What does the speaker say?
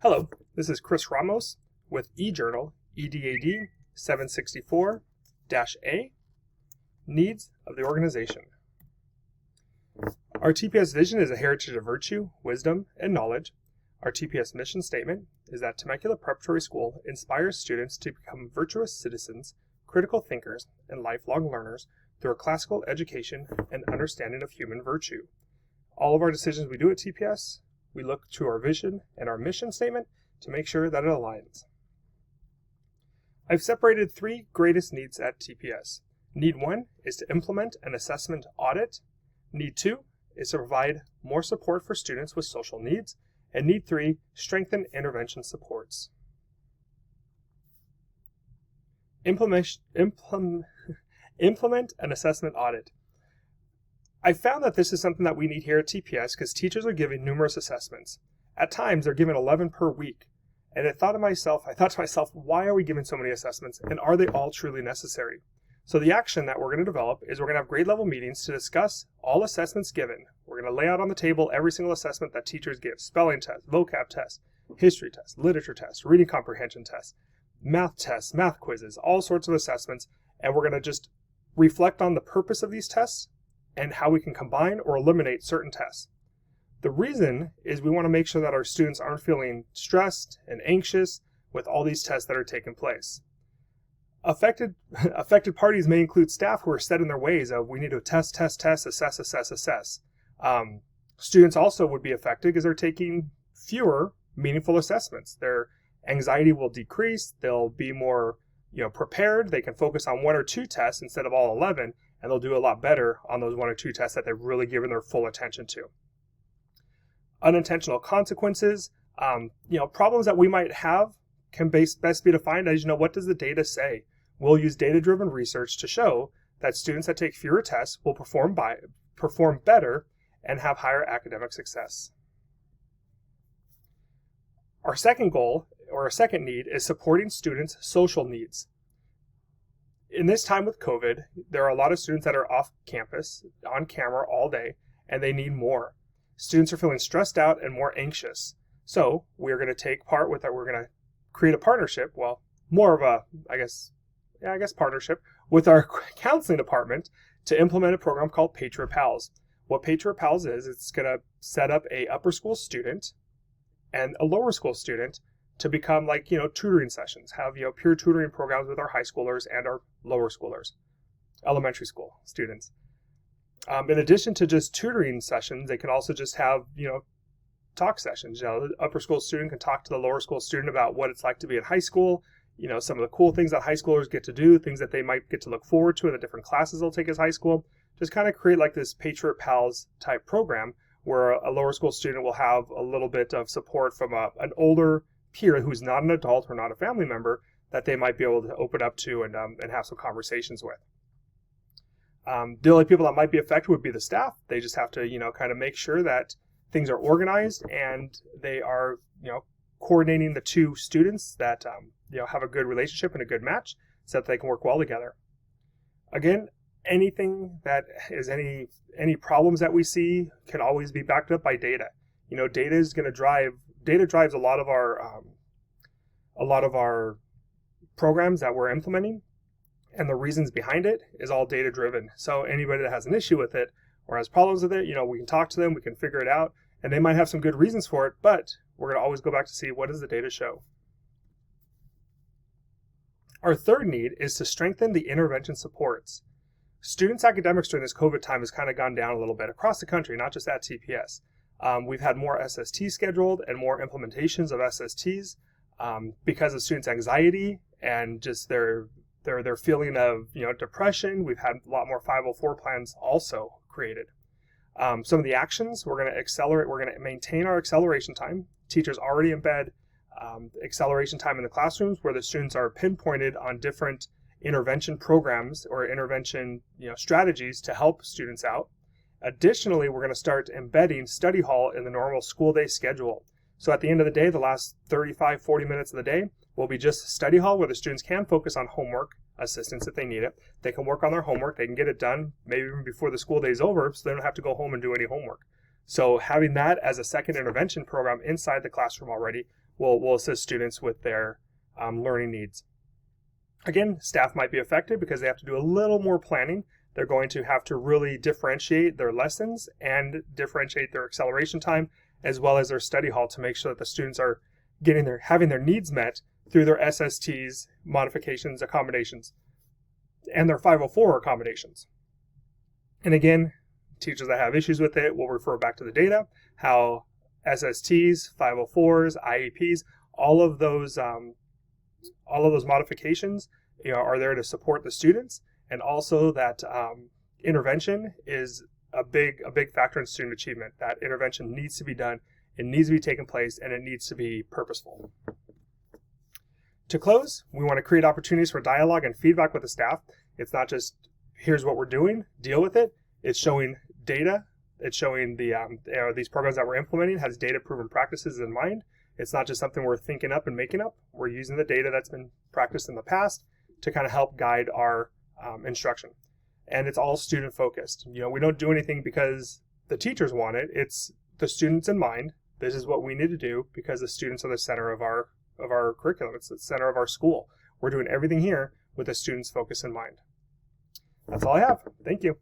Hello, this is Chris Ramos with eJournal EDAD 764-A, Needs of the Organization. Our TPS vision is a heritage of virtue, wisdom, and knowledge. Our TPS mission statement is that Temecula Preparatory School inspires students to become virtuous citizens, critical thinkers, and lifelong learners through a classical education and understanding of human virtue. All of our decisions we do at TPS, we look to our vision and our mission statement to make sure that it aligns. I've separated three greatest needs at TPS. Need 1 is to implement an assessment audit. Need 2 is to provide more support for students with social needs. And Need 3, strengthen intervention supports. Implement an assessment audit. I found that this is something that we need here at TPS because teachers are giving numerous assessments. At times, they're given 11 per week. And I thought to myself, why are we giving so many assessments, and are they all truly necessary? So the action that we're going to develop is we're going to have grade level meetings to discuss all assessments given. We're going to lay out on the table every single assessment that teachers give: spelling test, vocab test, history test, literature test, reading comprehension test, tests, math quizzes, all sorts of assessments. And we're going to just reflect on the purpose of these tests and how we can combine or eliminate certain tests. The reason is we want to make sure that our students aren't feeling stressed and anxious with all these tests that are taking place. Affected parties may include staff who are set in their ways of we need to test, assess. Students also would be affected because they're taking fewer meaningful assessments. Their anxiety will decrease. They'll be more prepared. They can focus on 1 or 2 tests instead of all 11, and they'll do a lot better on those 1 or 2 tests that they've really given their full attention to. Unintentional consequences, problems that we might have can best be defined as, what does the data say? We'll use data-driven research to show that students that take fewer tests will perform better and have higher academic success. Our second goal, or our second need, is supporting students' social needs. In this time with COVID, there are a lot of students that are off campus, on camera all day, and they need more. Students are feeling stressed out and more anxious. So we're going to we're going to create a partnership, more of a, partnership with our counseling department to implement a program called Patriot Pals. What Patriot Pals is, it's going to set up a upper school student and a lower school student to become tutoring sessions, have peer tutoring programs with our high schoolers and our lower schoolers, elementary school students. In addition to just tutoring sessions, they can also just have, talk sessions. The upper school student can talk to the lower school student about what it's like to be in high school, some of the cool things that high schoolers get to do, things that they might get to look forward to in the different classes they'll take as high school. Just kind of create this Patriot Pals type program where a lower school student will have a little bit of support from an older peer who's not an adult or not a family member that they might be able to open up to and have some conversations with. The only people that might be affected would be the staff. They just have to, kind of make sure that things are organized and they are, coordinating the 2 students that, have a good relationship and a good match so that they can work well together. Again, anything that is any problems that we see can always be backed up by data. Data drives a lot of our programs that we're implementing. And the reasons behind it is all data driven. So anybody that has an issue with it or has problems with it, we can talk to them, we can figure it out, and they might have some good reasons for it, but we're going to always go back to see what does the data show. Our third need is to strengthen the intervention supports. Students' academics during this COVID time has kind of gone down a little bit across the country, not just at TPS. We've had more SSTs scheduled and more implementations of SSTs because of students' anxiety and just their feeling of depression. We've had a lot more 504 plans also created. Some of the actions, we're going to maintain our acceleration time. Teachers already embed acceleration time in the classrooms where the students are pinpointed on different intervention programs or intervention strategies to help students out. Additionally, we're going to start embedding study hall in the normal school day schedule. So at the end of the day, the last 35-40 minutes of the day will be just study hall where the students can focus on homework assistance if they need it. They can work on their homework. They can get it done maybe even before the school day is over so they don't have to go home and do any homework. So having that as a second intervention program inside the classroom already will assist students with their learning needs. Again, staff might be affected because they have to do a little more planning. They're going to have to really differentiate their lessons and differentiate their acceleration time as well as their study hall to make sure that the students are having their needs met through their SSTs, modifications, accommodations, and their 504 accommodations. And again, teachers that have issues with it will refer back to the data, how SSTs, 504s, IEPs, all of those modifications are there to support the students, and also that intervention is a big factor in student achievement. That intervention needs to be done, it needs to be taking place, and it needs to be purposeful. To close, we want to create opportunities for dialogue and feedback with the staff. It's not just, here's what we're doing, deal with it. It's showing data. It's showing these programs that we're implementing has data-proven practices in mind. It's not just something we're thinking up and making up. We're using the data that's been practiced in the past to kind of help guide our instruction. And it's all student-focused. We don't do anything because the teachers want it. It's the students in mind. This is what we need to do because the students are the center of our curriculum. It's the center of our school. We're doing everything here with the students' focus in mind. That's all I have. Thank you.